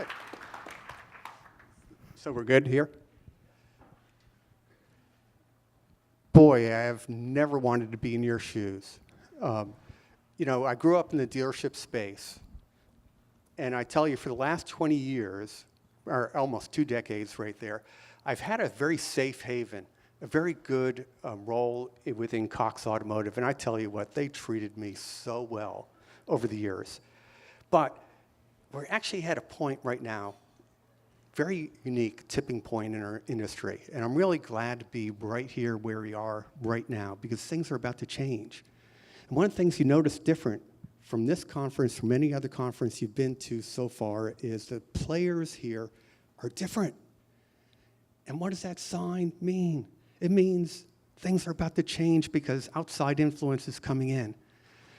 Good. So we're good here? Boy, I have never wanted to be in your shoes. I grew up in the dealership space. And I tell you, for the last 20 years, or almost 2 decades right there, I've had a very safe haven, a very good role within Cox Automotive. And I tell you what, they treated me so well over the years. But we're actually at a point right now, very unique tipping point in our industry. And I'm really glad to be right here where we are right now, because things are about to change. And one of the things you notice different from this conference, from any other conference you've been to so far, is the players here are different. And what does that sign mean? It means things are about to change because outside influence is coming in.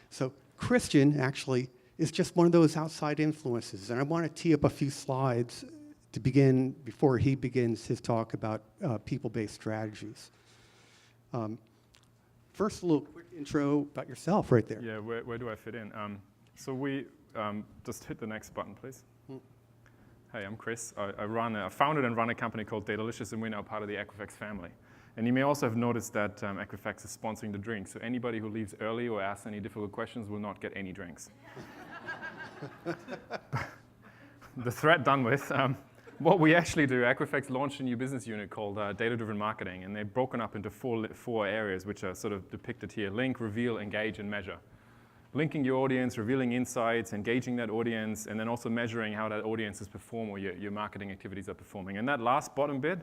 So Christian actually is just one of those outside influences. And I want to tee up a few slides to begin, before he begins his talk about people-based strategies. First, a little quick intro about yourself right there. Yeah, where do I fit in? So we just hit the next button, please. Hey, I'm Chris. I founded and run a company called Datalicious, and we're now part of the Equifax family. And you may also have noticed that Equifax is sponsoring the drinks. So anybody who leaves early or asks any difficult questions will not get any drinks. The threat done with. What we actually do, Equifax launched a new business unit called Data-Driven Marketing, and they're broken up into four areas, which are sort of depicted here: link, reveal, engage, and measure. Linking your audience, revealing insights, engaging that audience, and then also measuring how that audience has performed or your marketing activities are performing. And that last bottom bit,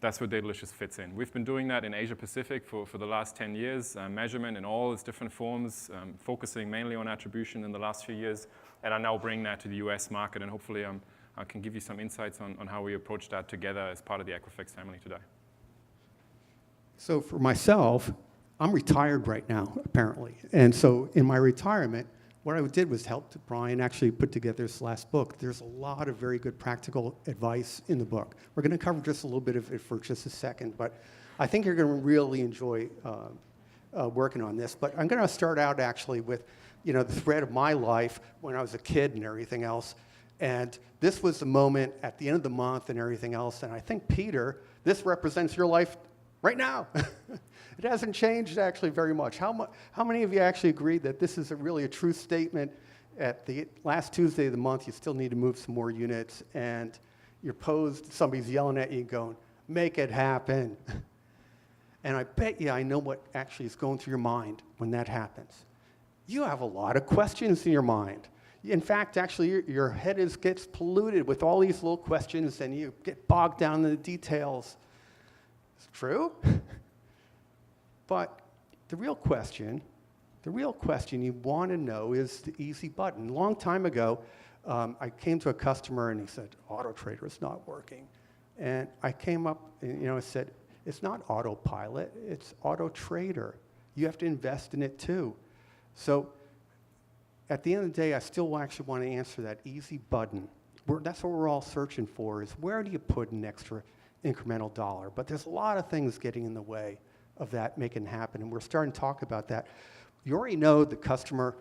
that's where Datalicious fits in. We've been doing that in Asia Pacific for the last 10 years, measurement in all its different forms, focusing mainly on attribution in the last few years, and are now bringing that to the US market, and hopefully I can give you some insights on how we approach that together as part of the Equifax family today. So for myself, I'm retired right now, apparently. And so in my retirement, what I did was help Brian actually put together this last book. There's a lot of very good practical advice in the book. We're going to cover just a little bit of it for just a second, but I think you're going to really enjoy working on this. But I'm going to start out actually with, the thread of my life when I was a kid and everything else. And this was the moment at the end of the month and everything else. And I think, Peter, this represents your life right now. It hasn't changed actually very much. How many of you actually agree that this is really a true statement? At the last Tuesday of the month, you still need to move some more units, and you're posed, somebody's yelling at you going, make it happen. And I bet you I know what actually is going through your mind when that happens. You have a lot of questions in your mind. In fact, actually, your head gets polluted with all these little questions, and you get bogged down in the details. It's true. But the real question you want to know is the easy button. A long time ago, I came to a customer, and he said, Auto Trader is not working. And I came up and I said, it's not Autopilot, it's Auto Trader. You have to invest in it too. So at the end of the day, I still actually want to answer that easy button. That's what we're all searching for, is where do you put an extra incremental dollar? But there's a lot of things getting in the way of that making it happen, and we're starting to talk about that. You already know the customer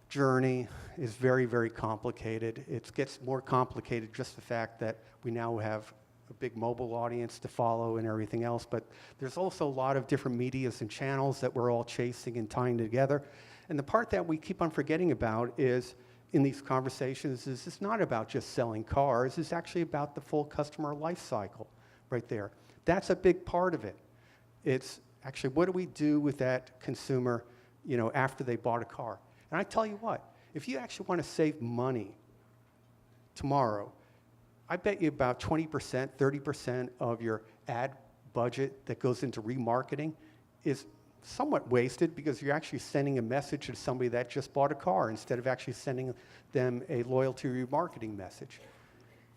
journey is very, very complicated. It gets more complicated just the fact that we now have a big mobile audience to follow and everything else, but there's also a lot of different medias and channels that we're all chasing and tying together. And the part that we keep on forgetting about is, in these conversations, is it's not about just selling cars, it's actually about the full customer life cycle right there. That's a big part of it. It's actually, what do we do with that consumer, after they bought a car? And I tell you what, if you actually want to save money tomorrow, I bet you about 20%, 30% of your ad budget that goes into remarketing is somewhat wasted, because you're actually sending a message to somebody that just bought a car instead of actually sending them a loyalty remarketing message.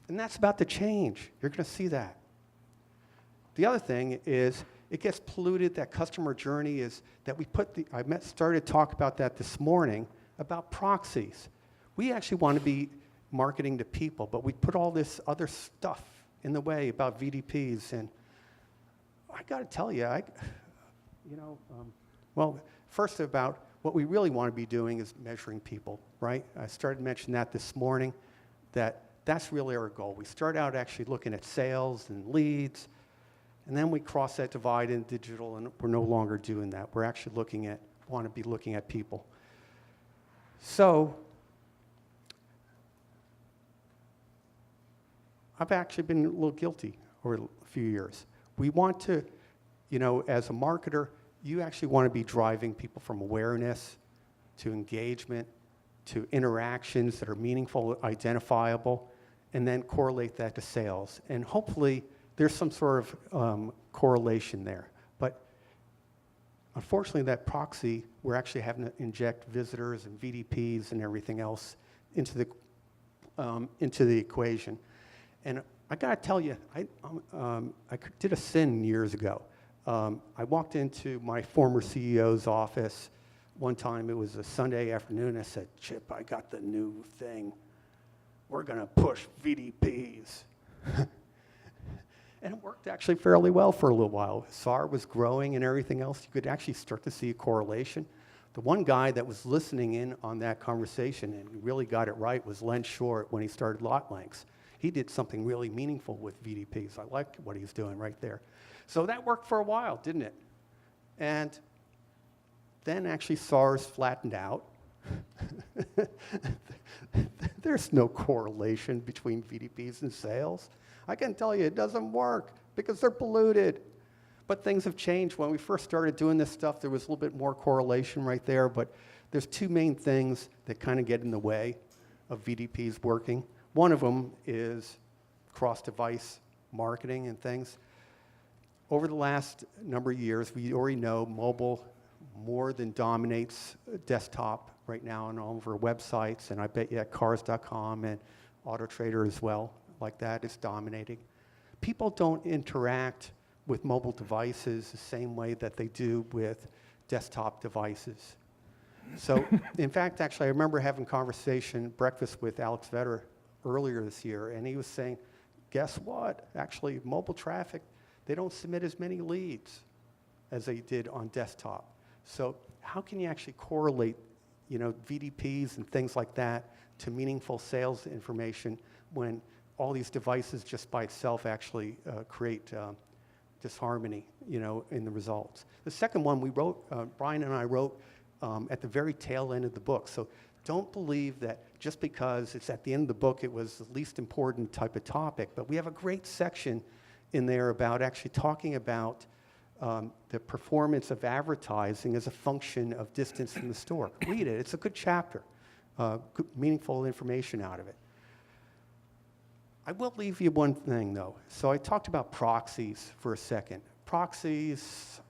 And that's about to change. You're going to see that. The other thing is, it gets polluted. That customer journey is that started to talk about that this morning, about proxies. We actually want to be marketing to people, but we put all this other stuff in the way about VDPs. And I got to tell you, first, about what we really want to be doing is measuring people, right? I started to mention that this morning, that That's really our goal. We start out actually looking at sales and leads, and then we cross that divide in digital, and we're no longer doing that. We're actually want to be looking at people. So I've actually been a little guilty over a few years. We want to, as a marketer, you actually want to be driving people from awareness to engagement to interactions that are meaningful, identifiable, and then correlate that to sales. And hopefully, there's some sort of correlation there. But unfortunately, that proxy, we're actually having to inject visitors and VDPs and everything else into the equation. And I got to tell you, I did a sin years ago. I walked into my former CEO's office one time. It was a Sunday afternoon. I said, "Chip, I got the new thing. We're going to push VDPs." And it worked actually fairly well for a little while. SAR was growing and everything else. You could actually start to see a correlation. The one guy that was listening in on that conversation and really got it right was Len Short when he started Lot Lengths. He did something really meaningful with VDPs. I liked what he was doing right there. So that worked for a while, didn't it? And then actually SARS flattened out. There's no correlation between VDPs and sales. I can tell you it doesn't work because they're polluted. But things have changed. When we first started doing this stuff, there was a little bit more correlation right there, but there's two main things that kind of get in the way of VDPs working. One of them is cross-device marketing and things. Over the last number of years, we already know mobile more than dominates desktop right now on all of our websites, and I bet you at cars.com and AutoTrader as well, like that, is dominating. People don't interact with mobile devices the same way that they do with desktop devices. So, in fact, actually, I remember having breakfast with Alex Vetter earlier this year, and he was saying, guess what? Actually, mobile traffic, they don't submit as many leads as they did on desktop. So how can you actually correlate, VDPs and things like that to meaningful sales information when all these devices just by itself actually create disharmony, in the results? The second one we wrote, Brian and I wrote at the very tail end of the book. So don't believe that just because it's at the end of the book, it was the least important type of topic, but we have a great section in there about actually talking about the performance of advertising as a function of distance from the store. Read it. It's a good chapter. Good, meaningful information out of it. I will leave you one thing, though. So I talked about proxies for a second. Proxies,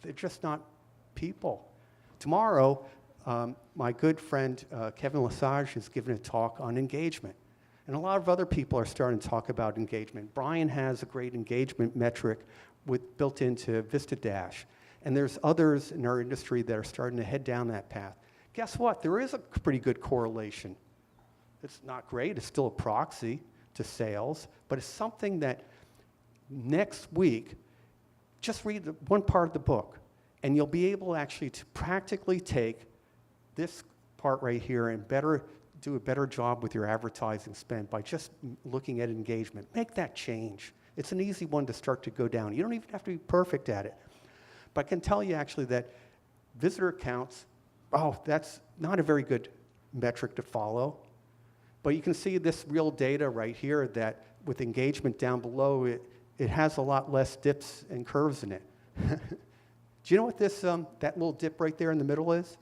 they're just not people. Tomorrow, my good friend Kevin Lesage is giving a talk on engagement. And a lot of other people are starting to talk about engagement. Brian has a great engagement metric built into VistaDash. And there's others in our industry that are starting to head down that path. Guess what? There is a pretty good correlation. It's not great. It's still a proxy to sales, but it's something that next week, just read one part of the book, and you'll be able actually to practically take this part right here and do a better job with your advertising spend by just looking at engagement. Make that change. It's an easy one to start to go down. You don't even have to be perfect at it. But I can tell you actually that visitor counts, that's not a very good metric to follow. But you can see this real data right here that with engagement down below, it has a lot less dips and curves in it. Do you know what this that little dip right there in the middle is?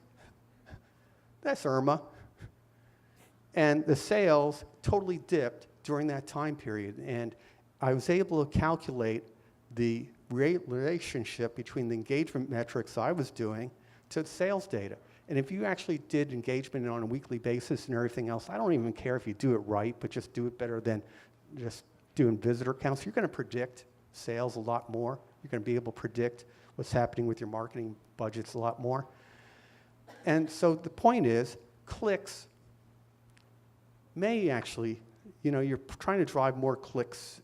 That's Irma. And the sales totally dipped during that time period. And I was able to calculate the relationship between the engagement metrics I was doing to the sales data. And if you actually did engagement on a weekly basis and everything else, I don't even care if you do it right, but just do it better than just doing visitor counts. You're going to predict sales a lot more. You're going to be able to predict what's happening with your marketing budgets a lot more. And so the point is, clicks may actually, you're trying to drive more clicks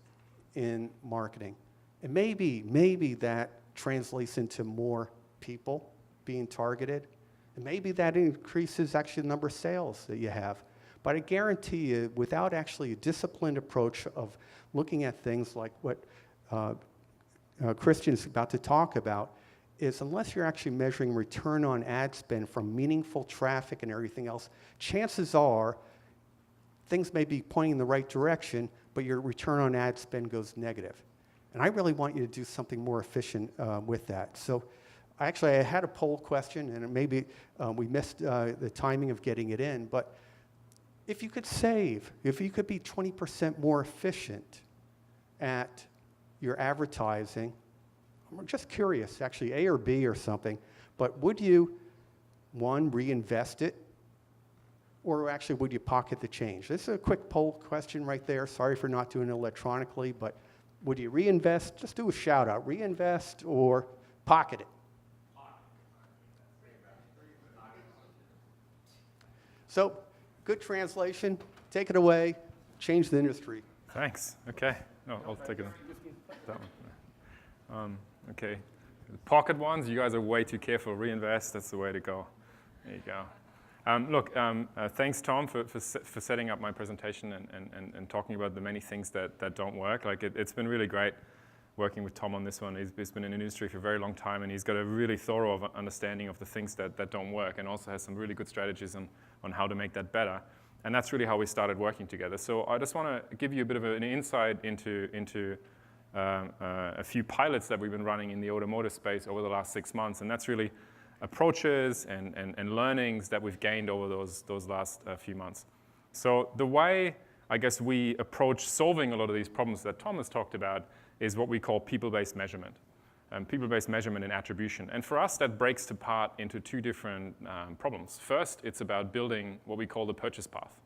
in marketing. And maybe that translates into more people being targeted. And maybe that increases actually the number of sales that you have. But I guarantee you, without actually a disciplined approach of looking at things like what Christian's about to talk about, is unless you're actually measuring return on ad spend from meaningful traffic and everything else, chances are things may be pointing in the right direction, but your return on ad spend goes negative. And I really want you to do something more efficient with that. So I had a poll question, and maybe we missed the timing of getting it in, but if you could be 20% more efficient at your advertising, I'm just curious, actually, A or B or something, but would you, one, reinvest it, or actually would you pocket the change? This is a quick poll question right there. Sorry for not doing it electronically, but would you reinvest? Just do a shout out, reinvest or pocket it? So, good translation, take it away, change the industry. Thanks. Okay. No, I'll take it. That one. Okay. The pocket ones, you guys are way too careful. Reinvest, that's the way to go. There you go. Thanks, Tom, for setting up my presentation and talking about the many things that don't work. Like it's been really great working with Tom on this one. He's been in the industry for a very long time, and he's got a really thorough understanding of the things that don't work, and also has some really good strategies on how to make that better. And that's really how we started working together. So I just want to give you a bit of an insight into a few pilots that we've been running in the automotive space over the last 6 months, and that's really approaches and learnings that we've gained over those last few months. So the way, I guess, we approach solving a lot of these problems that Tom has talked about is what we call people-based measurement. People-based measurement and attribution. And for us, that breaks apart into two different problems. First, it's about building what we call the purchase path,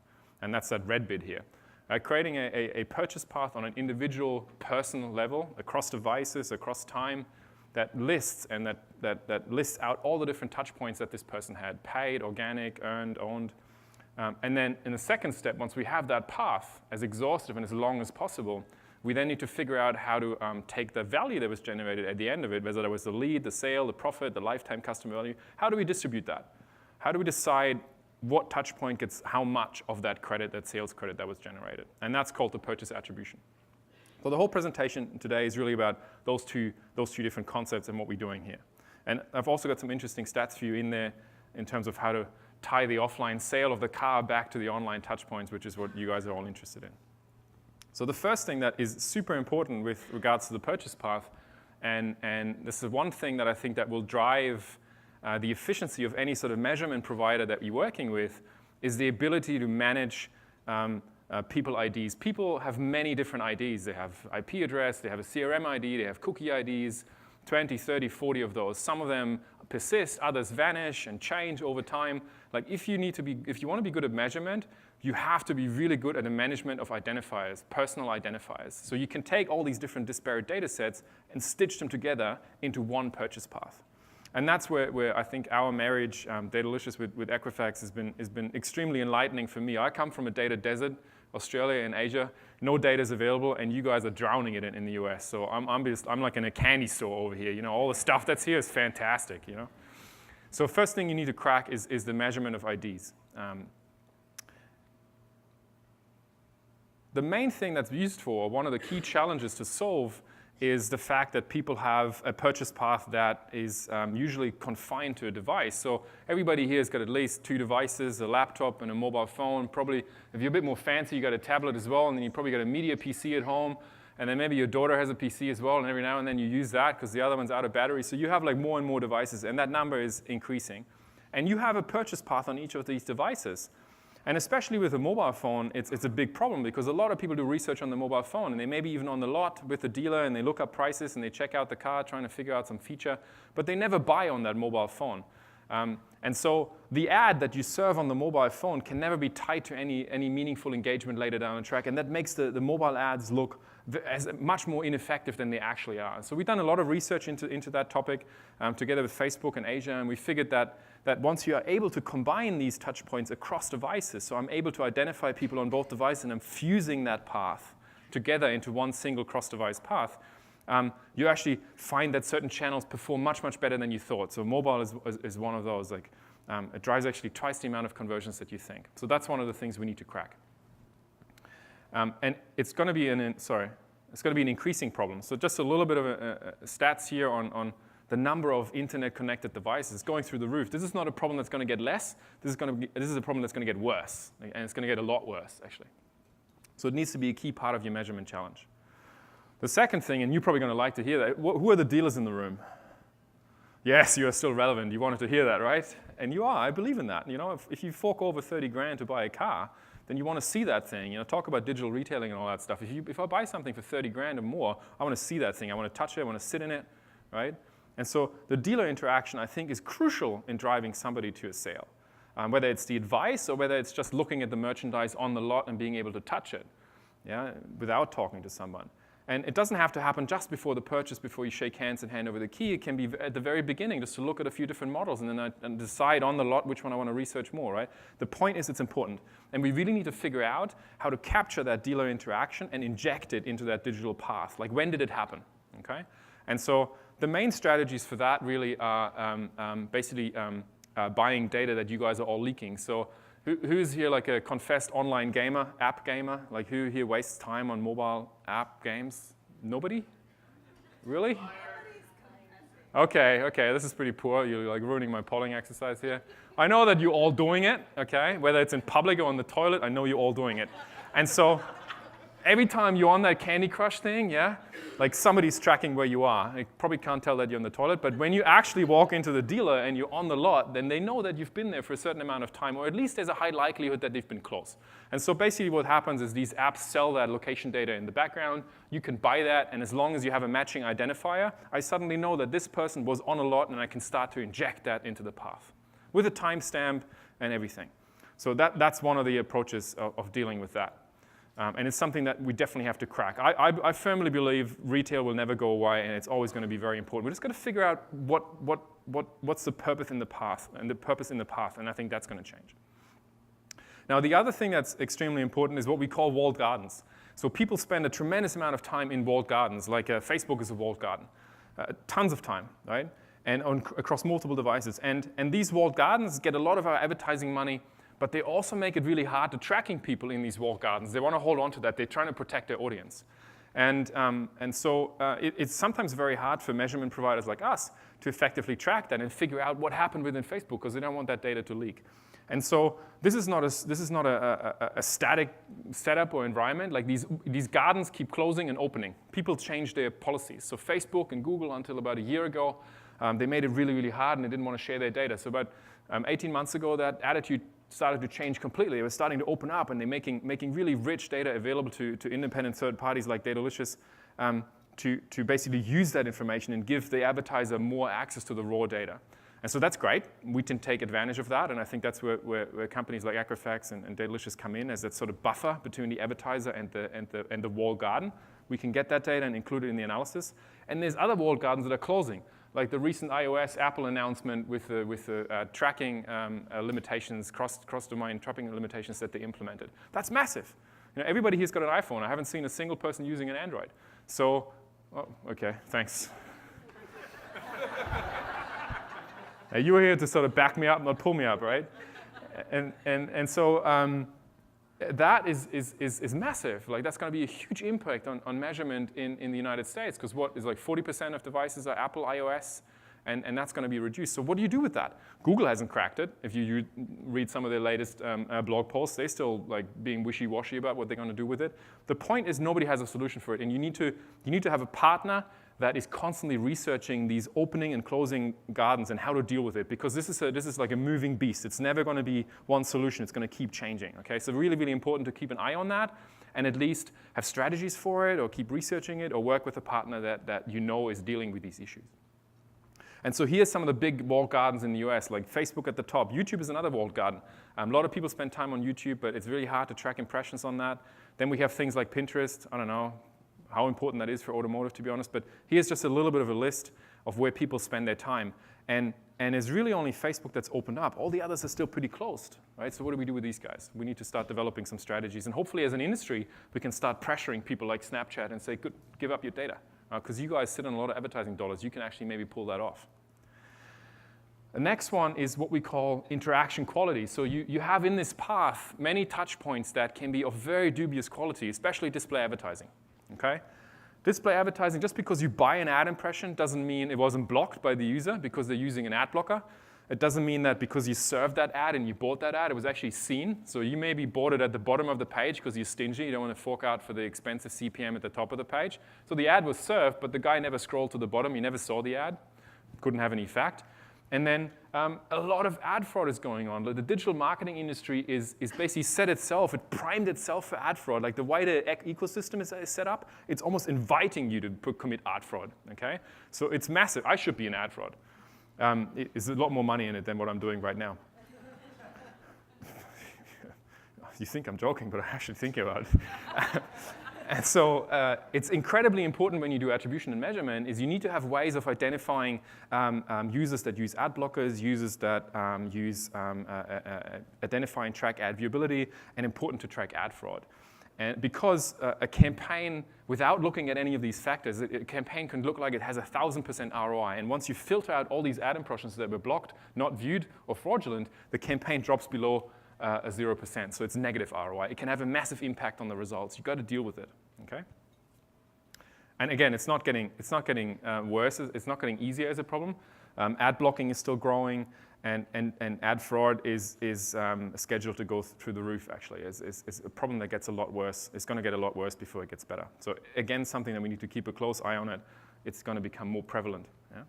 and that's that red bit here. Creating a purchase path on an individual personal level, across devices, across time, that lists and that lists out all the different touch points that this person had, paid, organic, earned, owned. And then in the second step, once we have that path as exhaustive and as long as possible, we then need to figure out how to take the value that was generated at the end of it, whether that was the lead, the sale, the profit, the lifetime customer value. How do we distribute that? How do we decide what touch point gets how much of that credit, that sales credit that was generated? And that's called the purchase attribution. So the whole presentation today is really about those two different concepts and what we're doing here. And I've also got some interesting stats for you in there in terms of how to tie the offline sale of the car back to the online touch points, which is what you guys are all interested in. So the first thing that is super important with regards to the purchase path, and this is one thing that I think that will drive the efficiency of any sort of measurement provider that you're working with, is the ability to manage people IDs. People have many different IDs. They have IP address, they have a CRM ID, they have cookie IDs, 20, 30, 40 of those. Some of them persist, others vanish and change over time. Like if you want to be good at measurement, you have to be really good at the management of identifiers, personal identifiers. So you can take all these different disparate data sets and stitch them together into one purchase path. And that's where I think our marriage, Datalicious with Equifax, has been extremely enlightening for me. I come from a data desert, Australia and Asia. No data is available, and you guys are drowning it in the US. So I'm like in a candy store over here. You know, all the stuff that's here is fantastic. You know. So first thing you need to crack is the measurement of IDs. The main thing that's used for, one of the key challenges to solve, is the fact that people have a purchase path that is usually confined to a device. So everybody here has got at least 2 devices, a laptop and a mobile phone. Probably, if you're a bit more fancy, you got a tablet as well, and then you probably got a media PC at home, and then maybe your daughter has a PC as well, and every now and then you use that because the other one's out of battery. So you have like more and more devices, and that number is increasing. And you have a purchase path on each of these devices. And especially with a mobile phone, it's a big problem because a lot of people do research on the mobile phone, and they may be even on the lot with the dealer, and they look up prices, and they check out the car, trying to figure out some feature, but they never buy on that mobile phone. And so the ad that you serve on the mobile phone can never be tied to any meaningful engagement later down the track, and that makes the mobile ads look as much more ineffective than they actually are. So we've done a lot of research into that topic together with Facebook and Asia, and we figured that once you are able to combine these touch points across devices, so I'm able to identify people on both devices and I'm fusing that path together into one single cross-device path, you actually find that certain channels perform much, much better than you thought. So mobile is one of those. Like It drives actually twice the amount of conversions that you think. So that's one of the things we need to crack. And it's going to be it's going to be an increasing problem. So just a little bit of stats here on the number of internet-connected devices going through the roof. This is not a problem that's going to get less. This is a problem that's going to get worse, and it's going to get a lot worse, actually. So it needs to be a key part of your measurement challenge. The second thing, and you're probably going to like to hear that, who are the dealers in the room? Yes, you are still relevant. You wanted to hear that, right? And you are. I believe in that. You know, if you fork over 30 grand to buy a car, then you want to see that thing. You know, talk about digital retailing and all that stuff. If I buy something for 30 grand or more, I want to see that thing. I want to touch it. I want to sit in it, right? And so the dealer interaction, I think, is crucial in driving somebody to a sale, whether it's the advice or whether it's just looking at the merchandise on the lot and being able to touch it, yeah, without talking to someone. And it doesn't have to happen just before the purchase, before you shake hands and hand over the key. It can be at the very beginning, just to look at a few different models and then decide on the lot which one I want to research more, right? The point is it's important. And we really need to figure out how to capture that dealer interaction and inject it into that digital path. Like, when did it happen, okay? And so the main strategies for that really are basically buying data that you guys are all leaking. So who's here like a confessed online gamer, app gamer? Like, who here wastes time on mobile app games? Nobody? Really? Okay, this is pretty poor. You're like ruining my polling exercise here. I know that you're all doing it, okay? Whether it's in public or on the toilet, I know you're all doing it. And so every time you're on that Candy Crush thing, yeah, like somebody's tracking where you are. They probably can't tell that you're in the toilet, but when you actually walk into the dealer and you're on the lot, then they know that you've been there for a certain amount of time, or at least there's a high likelihood that they've been close. And so basically what happens is these apps sell that location data in the background. You can buy that, and as long as you have a matching identifier, I suddenly know that this person was on a lot, and I can start to inject that into the path with a timestamp and everything. So that's one of the approaches of dealing with that. And it's something that we definitely have to crack. I firmly believe retail will never go away, and it's always going to be very important. We're just going to figure out what's the purpose in the path, and I think that's going to change. Now, the other thing that's extremely important is what we call walled gardens. So people spend a tremendous amount of time in walled gardens, like Facebook is a walled garden, tons of time, right? And across multiple devices. And these walled gardens get a lot of our advertising money, but they also make it really hard to tracking people in these walled gardens. They want to hold on to that. They're trying to protect their audience. And so it's sometimes very hard for measurement providers like us to effectively track that and figure out what happened within Facebook, because they don't want that data to leak. And so this is not a static setup or environment. Like these gardens keep closing and opening. People change their policies. So Facebook and Google, until about a year ago, they made it really, really hard, and they didn't want to share their data. So about 18 months ago, that attitude started to change completely. They were starting to open up, and they're making really rich data available to independent third parties like Datalicious to basically use that information and give the advertiser more access to the raw data. And so that's great. We can take advantage of that, and I think that's where companies like Equifax and Datalicious come in as that sort of buffer between the advertiser and the walled garden. We can get that data and include it in the analysis. And there's other walled gardens that are closing, like the recent iOS Apple announcement with the tracking limitations, cross-domain tracking limitations that they implemented. That's massive. You know, everybody here's got an iPhone. I haven't seen a single person using an Android. So, oh, okay, thanks. You were here to sort of back me up, not pull me up, right? And so that is massive. Like, that's going to be a huge impact on measurement in the United States, because what is like 40% of devices are Apple iOS, and that's going to be reduced. So what do you do with that? Google hasn't cracked it. If you read some of their latest blog posts, they're still like being wishy-washy about what they're going to do with it. The point is nobody has a solution for it, and you need to have a partner that is constantly researching these opening and closing gardens and how to deal with it, because this is like a moving beast. It's never going to be one solution. It's going to keep changing. Okay, so really, really important to keep an eye on that, and at least have strategies for it, or keep researching it, or work with a partner that you know is dealing with these issues. And so here's some of the big walled gardens in the US, like Facebook at the top. YouTube is another walled garden. A lot of people spend time on YouTube, but it's really hard to track impressions on that. Then we have things like Pinterest. I don't know how important that is for automotive, to be honest, but here's just a little bit of a list of where people spend their time. And it's really only Facebook that's opened up. All the others are still pretty closed, right? So what do we do with these guys? We need to start developing some strategies. And hopefully, as an industry, we can start pressuring people like Snapchat and say, good, give up your data. Because you guys sit on a lot of advertising dollars. You can actually maybe pull that off. The next one is what we call interaction quality. So you have in this path many touch points that can be of very dubious quality, especially display advertising. Okay? Display advertising, just because you buy an ad impression doesn't mean it wasn't blocked by the user because they're using an ad blocker. It doesn't mean that because you served that ad and you bought that ad, it was actually seen. So you maybe bought it at the bottom of the page because you're stingy. You don't want to fork out for the expensive CPM at the top of the page. So the ad was served, but the guy never scrolled to the bottom. He never saw the ad. Couldn't have any effect. And then a lot of ad fraud is going on. The digital marketing industry is basically set itself, it primed itself for ad fraud. Like the wider ecosystem is set up, it's almost inviting you to commit ad fraud, okay? So it's massive. I should be an ad fraud. There's a lot more money in it than what I'm doing right now. You think I'm joking, but I'm actually thinking about it. And so it's incredibly important when you do attribution and measurement is you need to have ways of identifying users that use ad blockers, users that identify and track ad viewability, and important to track ad fraud. And because a campaign, without looking at any of these factors, a campaign can look like it has 1,000% ROI. And once you filter out all these ad impressions that were blocked, not viewed, or fraudulent, the campaign drops below 0%. So it's negative ROI. It can have a massive impact on the results. You've got to deal with it. Okay? And again, it's not getting worse. It's not getting easier as a problem. Ad blocking is still growing. And ad fraud is scheduled to go through the roof, actually. It's a problem that gets a lot worse. It's going to get a lot worse before it gets better. So again, something that we need to keep a close eye on it. It's going to become more prevalent. Yeah?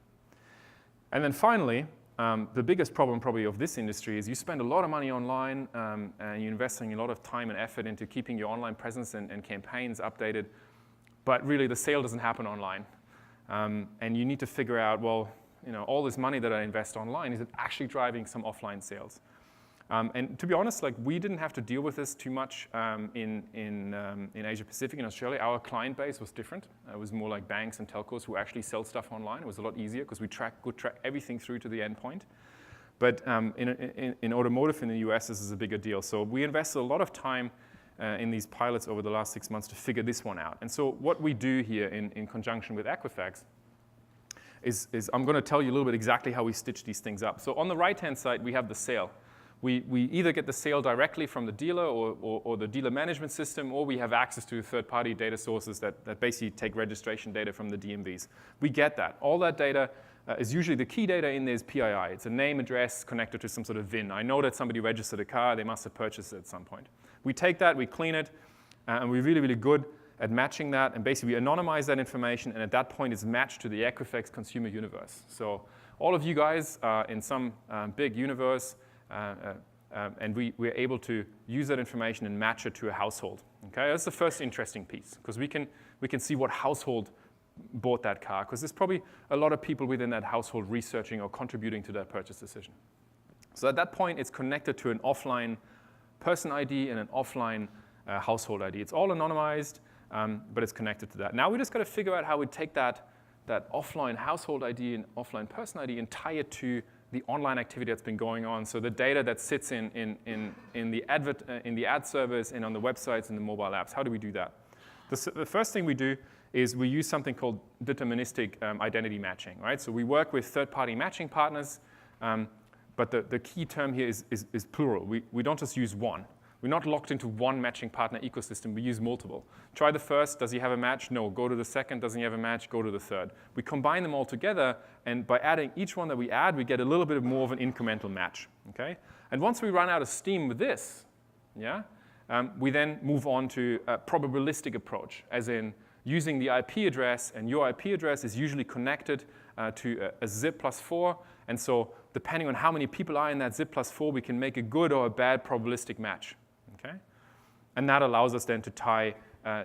And then finally, the biggest problem probably of this industry is you spend a lot of money online and you're investing a lot of time and effort into keeping your online presence and campaigns updated, but really the sale doesn't happen online. And you need to figure out, well, all this money that I invest online, is it actually driving some offline sales? And to be honest, like we didn't have to deal with this too much in Asia Pacific and Australia. Our client base was different. It was more like banks and telcos who actually sell stuff online. It was a lot easier because we could track everything through to the endpoint. But in automotive in the US, this is a bigger deal. So we invested a lot of time in these pilots over the last 6 months to figure this one out. And so what we do here in conjunction with Equifax is I'm going to tell you a little bit exactly how we stitch these things up. So on the right-hand side, we have the sale. We either get the sale directly from the dealer or the dealer management system, or we have access to third-party data sources that basically take registration data from the DMVs. We get that. All that data is usually the key data in there is PII. It's a name, address connected to some sort of VIN. I know that somebody registered a car. They must have purchased it at some point. We take that, we clean it, and we're really, really good at matching that. And basically, we anonymize that information, and at that point, it's matched to the Equifax consumer universe. So all of you guys are in some big universe, and we're able to use that information and match it to a household. Okay, that's the first interesting piece, because we can see what household bought that car, because there's probably a lot of people within that household researching or contributing to that purchase decision. So at that point, it's connected to an offline person ID and an offline household ID. It's all anonymized, but it's connected to that. Now we just got to figure out how we take that offline household ID and offline person ID and tie it to the online activity that's been going on. So the data that sits in the ad service and on the websites and the mobile apps. How do we do that? The first thing we do is we use something called deterministic identity matching, right? So we work with third-party matching partners, but the key term here is plural. We don't just use one. We're not locked into one matching partner ecosystem. We use multiple. Try the first. Does he have a match? No. Go to the second. Doesn't he have a match? Go to the third. We combine them all together, and by adding each one that we add, we get a little bit more of an incremental match. Okay? And once we run out of steam with this, yeah, we then move on to a probabilistic approach, as in using the IP address, and your IP address is usually connected to a zip +4, and so depending on how many people are in that zip +4, we can make a good or a bad probabilistic match. Okay? And that allows us then to tie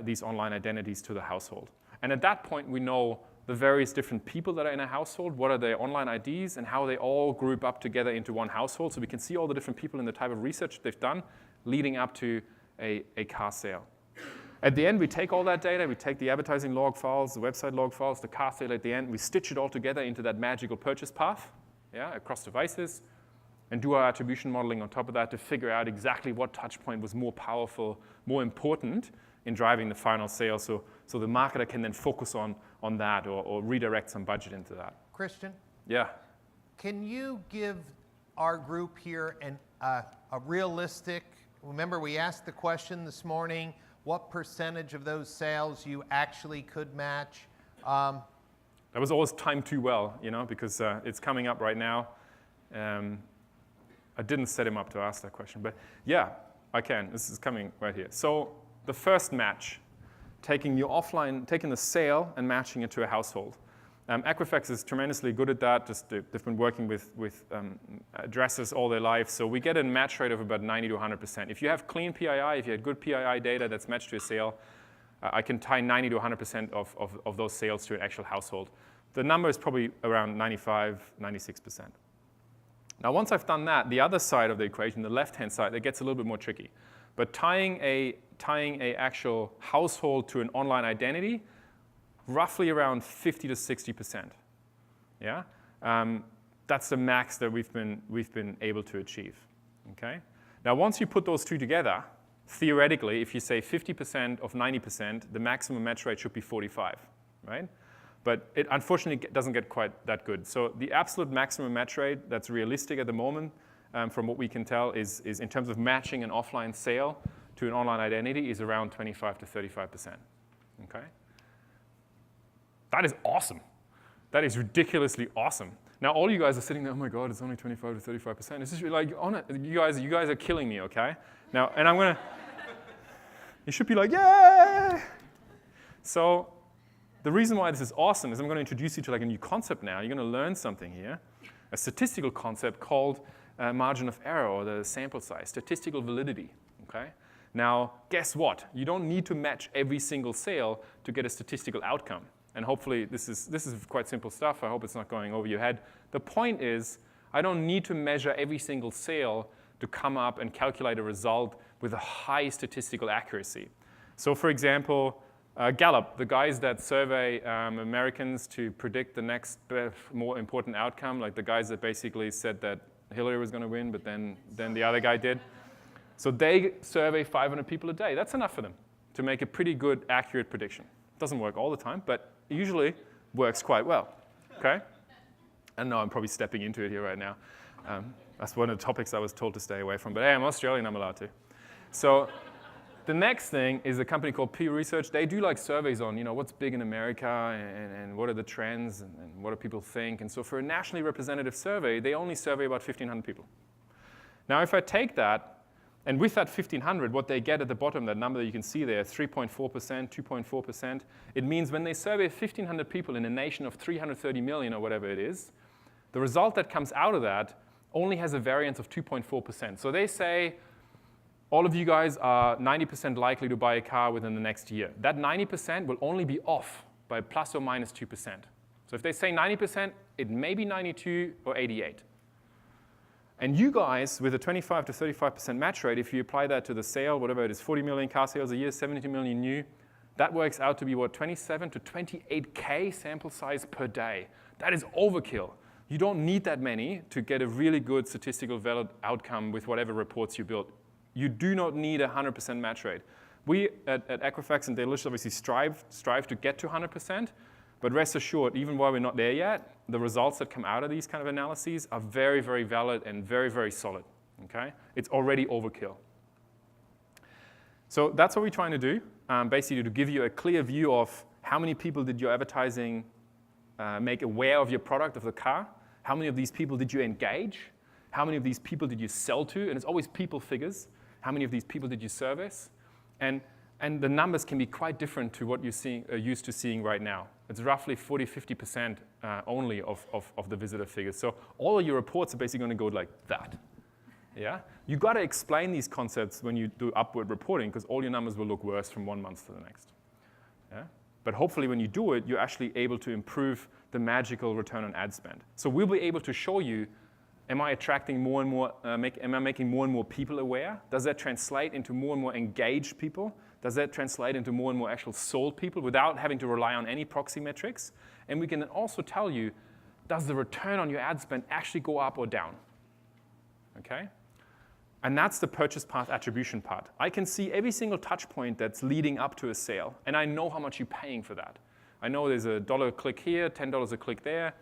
these online identities to the household. And at that point, we know the various different people that are in a household, what are their online IDs, and how they all group up together into one household. So we can see all the different people in the type of research they've done leading up to a car sale. At the end, we take all that data, we take the advertising log files, the website log files, the car sale at the end, we stitch it all together into that magical purchase path, yeah, across devices, and do our attribution modeling on top of that to figure out exactly what touch point was more powerful, more important in driving the final sale, so the marketer can then focus on that or redirect some budget into that. Christian? Yeah. Can you give our group here a realistic, remember we asked the question this morning, what percentage of those sales you actually could match? That was always timed too well, because it's coming up right now. I didn't set him up to ask that question, but yeah, I can. This is coming right here. So the first match, taking the sale and matching it to a household. Equifax is tremendously good at that. They've been working with addresses all their life. So we get a match rate of about 90 to 100%. If you have clean PII, if you had good PII data that's matched to a sale, I can tie 90 to 100% of those sales to an actual household. The number is probably around 95, 96%. Now, once I've done that, the other side of the equation, the left-hand side, that gets a little bit more tricky. But tying a actual household to an online identity, roughly around 50 to 60%. Yeah, that's the max that we've been able to achieve. Okay. Now, once you put those two together, theoretically, if you say 50% of 90%, the maximum match rate should be 45, right? But it unfortunately doesn't get quite that good. So the absolute maximum match rate that's realistic at the moment, from what we can tell, is in terms of matching an offline sale to an online identity, is around 25 to 35%. Okay? That is awesome. That is ridiculously awesome. Now all you guys are sitting there, oh my God, it's only 25 to 35%. It's just like, you guys are killing me, okay? Now, and I'm gonna, you should be like, yeah! So the reason why this is awesome is I'm going to introduce you to like a new concept now. You're going to learn something here, a statistical concept called margin of error, or the sample size, statistical validity. Okay. Now, guess what? You don't need to match every single sale to get a statistical outcome. And hopefully, this is quite simple stuff. I hope it's not going over your head. The point is, I don't need to measure every single sale to come up and calculate a result with a high statistical accuracy. So, for example, Gallup, the guys that survey Americans to predict the next more important outcome, like the guys that basically said that Hillary was going to win, but then the other guy did. So they survey 500 people a day. That's enough for them to make a pretty good, accurate prediction. Doesn't work all the time, but usually works quite well. Okay? I know I'm probably stepping into it here right now. That's one of the topics I was told to stay away from. But hey, I'm Australian, I'm allowed to. So the next thing is a company called Pew Research. They do like surveys on, what's big in America and what are the trends and what do people think. And so for a nationally representative survey, they only survey about 1,500 people. Now, if I take that, and with that 1,500, what they get at the bottom, that number that you can see there, 3.4%, 2.4%, it means when they survey 1,500 people in a nation of 330 million or whatever it is, the result that comes out of that only has a variance of 2.4%. So they say, all of you guys are 90% likely to buy a car within the next year. That 90% will only be off by plus or minus 2%. So if they say 90%, it may be 92 or 88. And you guys, with a 25 to 35% match rate, if you apply that to the sale, whatever it is, 40 million car sales a year, 70 million new, that works out to be, 27 to 28K sample size per day. That is overkill. You don't need that many to get a really good statistical valid outcome with whatever reports you build. You do not need a 100% match rate. We at Equifax and Datalicious obviously strive to get to 100%, but rest assured, even while we're not there yet, the results that come out of these kind of analyses are very, very valid and very, very solid. Okay? It's already overkill. So that's what we're trying to do, basically to give you a clear view of how many people did your advertising make aware of your product, of the car, how many of these people did you engage, how many of these people did you sell to, and it's always people figures. How many of these people did you service? And the numbers can be quite different to what you're used to seeing right now. It's roughly 40, 50% only of the visitor figures. So all of your reports are basically going to go like that. Yeah? You got to explain these concepts when you do upward reporting, because all your numbers will look worse from one month to the next. Yeah? But hopefully when you do it, you're actually able to improve the magical return on ad spend. So we'll be able to show you, am I attracting more and more, am I making more and more people aware? Does that translate into more and more engaged people? Does that translate into more and more actual sold people without having to rely on any proxy metrics? And we can then also tell you, does the return on your ad spend actually go up or down? Okay? And that's the purchase path attribution part. I can see every single touch point that's leading up to a sale, and I know how much you're paying for that. I know there's $1 a click here, $10 a click there,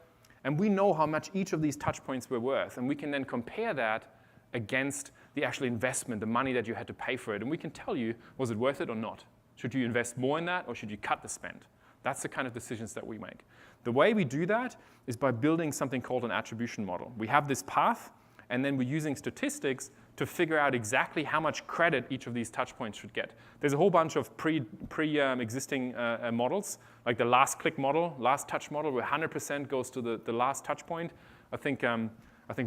And we know how much each of these touch points were worth. And we can then compare that against the actual investment, the money that you had to pay for it. And we can tell you, was it worth it or not? Should you invest more in that or should you cut the spend? That's the kind of decisions that we make. The way we do that is by building something called an attribution model. We have this path, and then we're using statistics to figure out exactly how much credit each of these touch points should get. There's a whole bunch of existing models, like the last click model, last touch model, where 100% goes to the last touch point. I think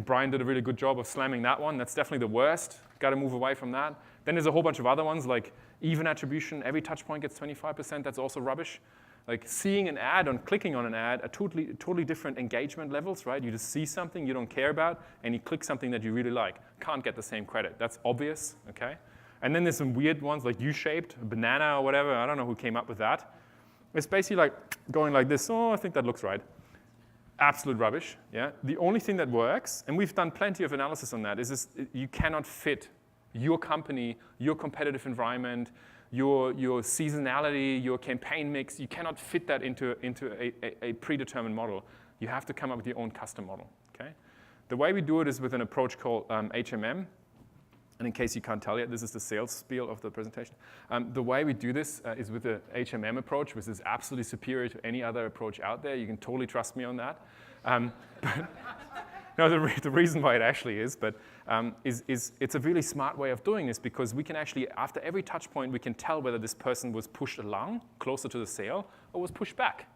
Brian did a really good job of slamming that one. That's definitely the worst. Got to move away from that. Then there's a whole bunch of other ones, like even attribution. Every touch point gets 25%. That's also rubbish. Like seeing an ad and clicking on an ad are totally different engagement levels, right? You just see something you don't care about, and you click something that you really like. Can't get the same credit. That's obvious, okay? And then there's some weird ones like U-shaped, banana or whatever. I don't know who came up with that. It's basically like going like this. Oh, I think that looks right. Absolute rubbish, yeah? The only thing that works, and we've done plenty of analysis on that, is you cannot fit your company, your competitive environment, your seasonality, your campaign mix. You cannot fit that into a predetermined model. You have to come up with your own custom model, okay? The way we do it is with an approach called HMM. And in case you can't tell yet, this is the sales spiel of the presentation. The way we do this is with the HMM approach, which is absolutely superior to any other approach out there. You can totally trust me on that. No, the reason why it actually is, but it's a really smart way of doing this because we can actually, after every touch point, we can tell whether this person was pushed along, closer to the sale, or was pushed back.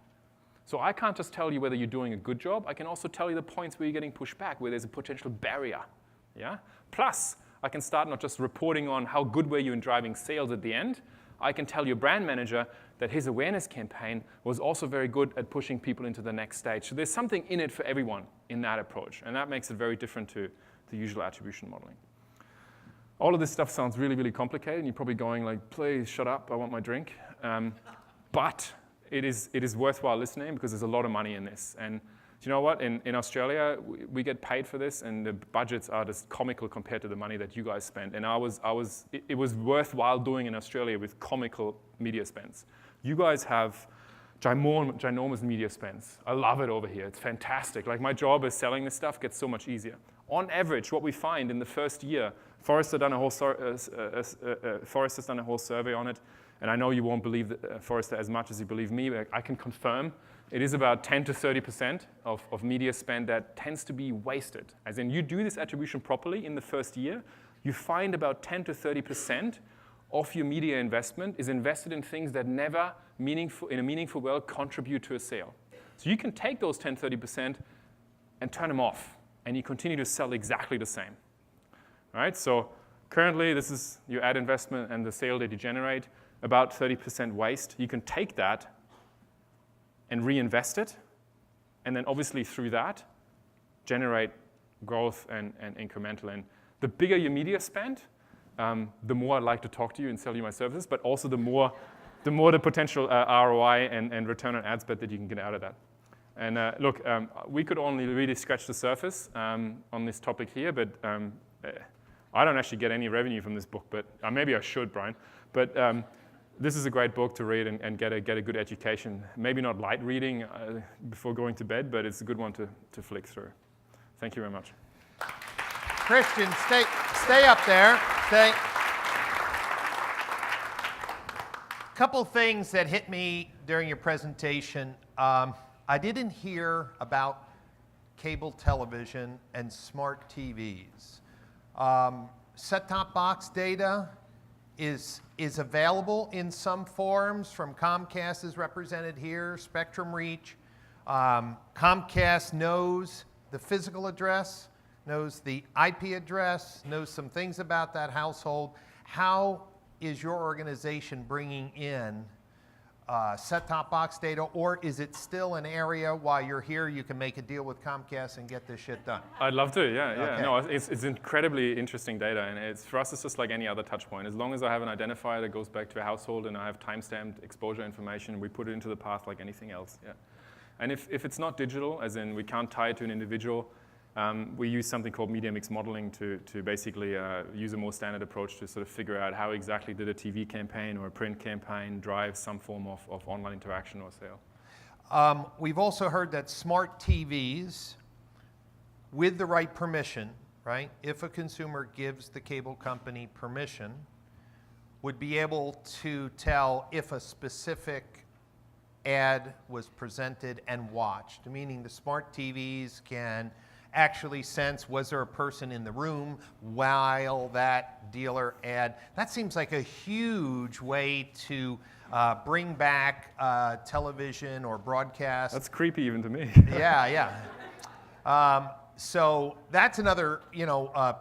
So I can't just tell you whether you're doing a good job. I can also tell you the points where you're getting pushed back, where there's a potential barrier. Yeah? Plus, I can start not just reporting on how good were you in driving sales at the end. I can tell your brand manager that his awareness campaign was also very good at pushing people into the next stage. So there's something in it for everyone in that approach. And that makes it very different to the usual attribution modeling. All of this stuff sounds really, really complicated. And you're probably going like, please shut up, I want my drink. But it is worthwhile listening because there's a lot of money in this. And do you know what? In Australia, we get paid for this, and the budgets are just comical compared to the money that you guys spend. And it was worthwhile doing in Australia with comical media spends. You guys have ginormous media spends. I love it over here. It's fantastic. Like my job as selling this stuff gets so much easier. On average, what we find in the first year, Forrester's done a whole survey on it, and I know you won't believe Forrester as much as you believe me, but I can confirm it is about 10 to 30% of media spend that tends to be wasted. As in, you do this attribution properly in the first year, you find about 10 to 30% of your media investment is invested in things that never in a meaningful way contribute to a sale. So you can take those 10, 30% and turn them off, and you continue to sell exactly the same. All right, so currently this is your ad investment and the sale that you generate, about 30% waste. You can take that and reinvest it, and then obviously through that, generate growth and incremental. And the bigger your media spend, the more I'd like to talk to you and sell you my services, but also the more the potential ROI and return on ad spend that you can get out of that. And look, we could only really scratch the surface on this topic here, but I don't actually get any revenue from this book, but maybe I should, Brian. But this is a great book to read and get a good education. Maybe not light reading before going to bed, but it's a good one to flick through. Thank you very much. Christian, stay up there. Stay. Couple things that hit me during your presentation. I didn't hear about cable television and smart TVs. Set-top box data is available in some forms from Comcast is represented here, Spectrum Reach. Comcast knows the physical address, knows the IP address, knows some things about that household. How is your organization bringing in set-top box data, or is it still an area while you're here you can make a deal with Comcast and get this shit done? I'd love to, yeah. Okay. No, it's incredibly interesting data, and for us it's just like any other touch point. As long as I have an identifier that goes back to a household and I have timestamped exposure information, we put it into the path like anything else, yeah. And if it's not digital, as in we can't tie it to an individual, we use something called media mix modeling to basically use a more standard approach to sort of figure out how exactly did a TV campaign or a print campaign drive some form of online interaction or sale. We've also heard that smart TVs, with the right permission, right? If a consumer gives the cable company permission, would be able to tell if a specific ad was presented and watched, meaning the smart TVs can actually sense, was there a person in the room while that dealer ad. That seems like a huge way to bring back television or broadcast. That's creepy even to me. Yeah. So that's another,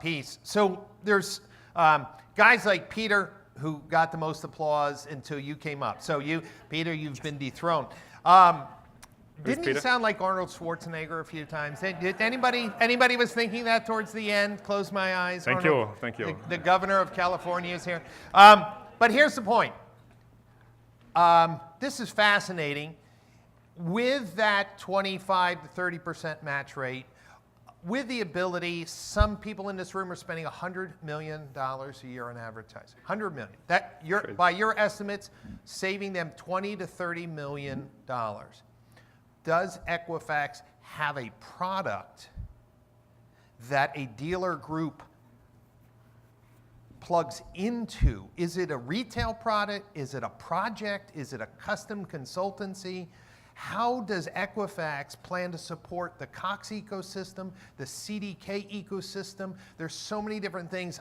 piece. So there's guys like Peter who got the most applause until you came up. So Peter, you've been dethroned. Didn't he sound like Arnold Schwarzenegger a few times? Did anybody was thinking that towards the end? Close my eyes. Thank Arnold, you. The governor of California is here. But here's the point. This is fascinating. With that 25 to 30% match rate, with the ability, some people in this room are spending $100 million a year on advertising. $100 million. That by your estimates, saving them $20 to $30 million. Does Equifax have a product that a dealer group plugs into? Is it a retail product? Is it a project? Is it a custom consultancy? How does Equifax plan to support the Cox ecosystem, the CDK ecosystem? There's so many different things.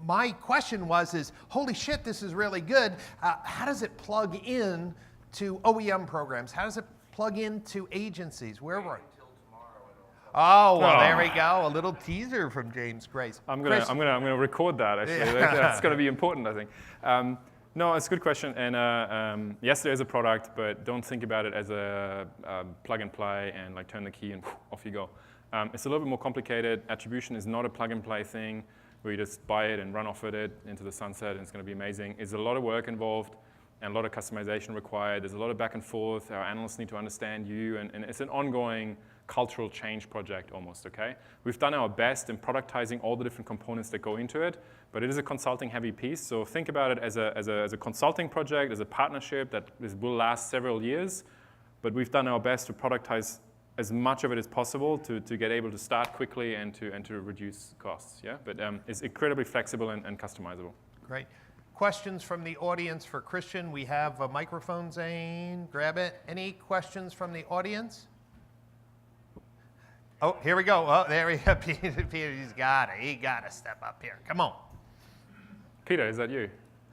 My question is, holy shit, this is really good. How does it plug in to OEM programs? How does it plug into agencies? Where were? Oh, well, there we go. A little teaser from James Grace. I'm gonna record that actually. Yeah. That's gonna be important, I think. No, it's a good question. And yes, there is a product, but don't think about it as a plug and play and like turn the key and off you go. It's a little bit more complicated. Attribution is not a plug and play thing where you just buy it and run off with it into the sunset and it's going to be amazing. There's a lot of work involved and a lot of customization required. There's a lot of back and forth. Our analysts need to understand you, and it's an ongoing cultural change project almost, okay? We've done our best in productizing all the different components that go into it, but it is a consulting heavy piece. So think about it as a consulting project, as a partnership that will last several years, but we've done our best to productize as much of it as possible to get able to start quickly and to reduce costs, yeah? But it's incredibly flexible and customizable. Great. Questions from the audience for Christian? We have a microphone, Zane. Grab it. Any questions from the audience? Oh, here we go. Oh, there we go. Peter, he's got it. He got to step up here. Come on. Peter, is that you?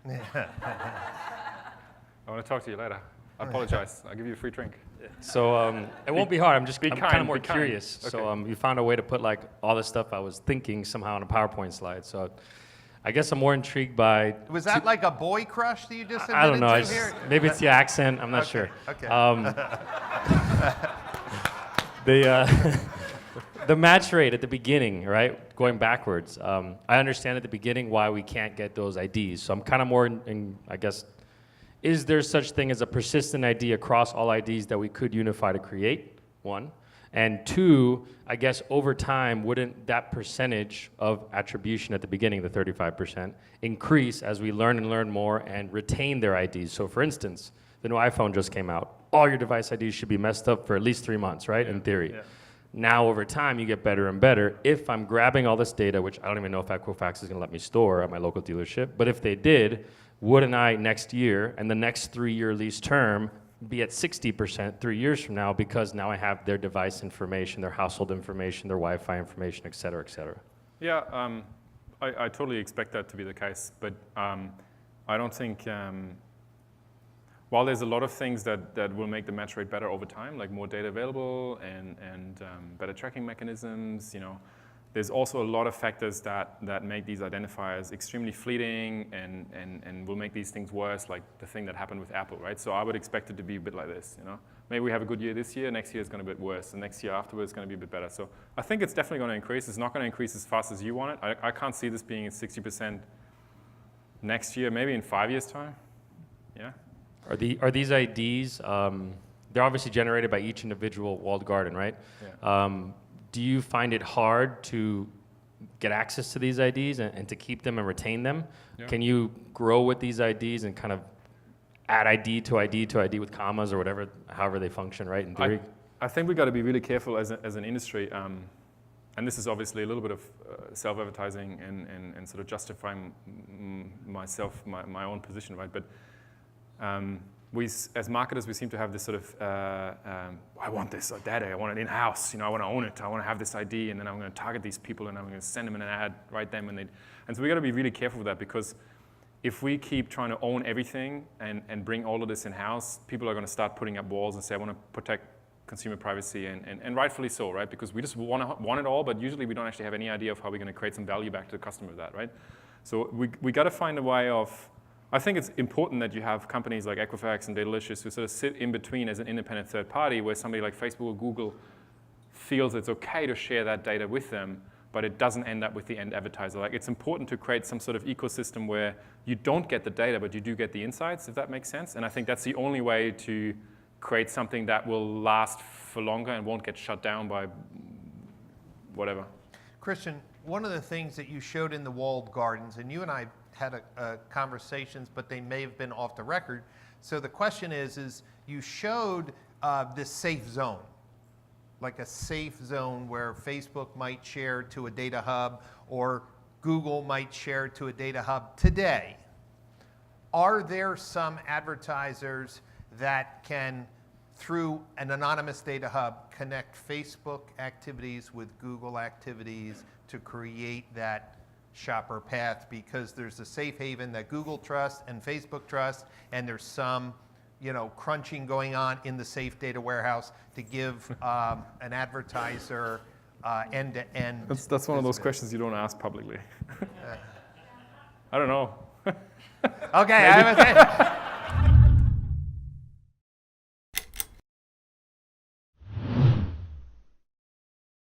I want to talk to you later. I apologize. I'll give you a free drink. So it won't be hard. I'm kind of more be kind. curious. Okay. So you found a way to put like all the stuff I was thinking somehow on a PowerPoint slide. So I guess I'm more intrigued by. Was that like a boy crush that you just admitted I don't know. to here? Maybe it's the accent. I'm not sure. Okay. The match rate at the beginning, right? Going backwards. I understand at the beginning why we can't get those IDs. So I'm kind of more in, I guess, is there such thing as a persistent ID across all IDs that we could unify to create? One. And two, I guess over time, wouldn't that percentage of attribution at the beginning, the 35%, increase as we learn and learn more and retain their IDs? So for instance, the new iPhone just came out. All your device IDs should be messed up for at least 3 months, right? In theory. Yeah. Now over time, you get better and better. If I'm grabbing all this data, which I don't even know if Equifax is gonna let me store at my local dealership, but if they did, wouldn't I next year and the next 3-year lease term be at 60% 3 years from now, because now I have their device information, their household information, their Wi-Fi information, et cetera, et cetera? Yeah, I totally expect that to be the case, but I don't think, while there's a lot of things that will make the match rate better over time, like more data available and better tracking mechanisms, there's also a lot of factors that make these identifiers extremely fleeting and will make these things worse, like the thing that happened with Apple, right? So I would expect it to be a bit like this, Maybe we have a good year this year, next year it's going to be a bit worse, and next year afterwards it's going to be a bit better. So I think it's definitely going to increase. It's not going to increase as fast as you want it. I can't see this being at 60% next year, maybe in 5 years' time. Yeah. Are these IDs, they're obviously generated by each individual walled garden, right? Yeah. Do you find it hard to get access to these IDs and to keep them and retain them? Yeah. Can you grow with these IDs and kind of add ID to ID to ID with commas or whatever, however they function, right? In theory. I think we've got to be really careful as an industry, and this is obviously a little bit of self-advertising and sort of justifying myself, my own position, right? But we, as marketers, we seem to have this sort of, I want this data, I want it in-house, I want to own it, I want to have this ID, and then I'm going to target these people, and I'm going to send them an ad, write them, and so we've got to be really careful with that, because if we keep trying to own everything and bring all of this in-house, people are going to start putting up walls and say, I want to protect consumer privacy, and rightfully so, right? Because we just want it all, but usually we don't actually have any idea of how we're going to create some value back to the customer with that, right? So we got to find a way of, I think it's important that you have companies like Equifax and Datalicious who sort of sit in between as an independent third party, where somebody like Facebook or Google feels it's okay to share that data with them, but it doesn't end up with the end advertiser. Like, it's important to create some sort of ecosystem where you don't get the data, but you do get the insights, if that makes sense. And I think that's the only way to create something that will last for longer and won't get shut down by whatever. Christian, one of the things that you showed in the walled gardens, and you and I had conversations, but they may have been off the record. So the question is you showed this safe zone, like a safe zone where Facebook might share to a data hub or Google might share to a data hub today. Are there some advertisers that can, through an anonymous data hub, connect Facebook activities with Google activities to create that shopper path, because there's a safe haven that Google trusts and Facebook trusts, and there's some crunching going on in the safe data warehouse to give an advertiser end-to-end. That's one of those questions you don't ask publicly. I don't know. Okay,